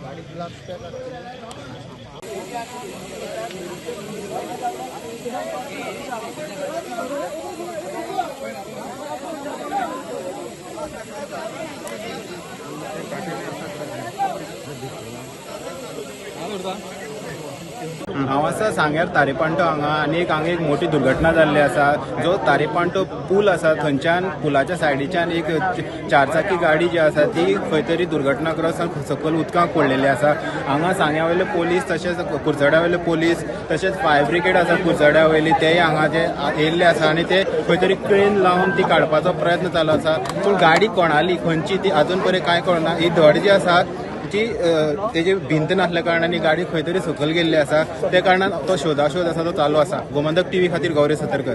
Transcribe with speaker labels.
Speaker 1: गाड़ी हांव आसा सांग्यार तारेपांटो हांगा आनी एक मोठी दुर्घटना जाल्ली आसा. जो तारेपांटो पूल आसा थंयच्यान पुलाच्या सायडीच्यान एक चारचाकी गाडी जी आसा ती खंय तरी दुर्घटनाग्रस्त सकयल उदकांत पडलेली आसा. हांगा सांग्या वयले पोलीस तशेंच कुर्चड्या वयले पोलीस तशेंच फायर ब्रिगेड आसा कुर्चड्या वयली तेय हांगा जे येयल्ले आसा आनी ते खंय तरी क्रेन लावन ती काडपाचो प्रयत्न चालू आसा. पूण गाडी कोणाली खंयची ती अजून पर्यंत कांय कळना. ही धड जी आसा जी तेजी भिंत नासल्या कारणान गाडी खंय तरी सकयल गेल्ली आसा. त्या कारणान तो शोधाशोध आसा तो चालू आसा. गोमंतक टीव्ही खातीर गौरी सतरकर.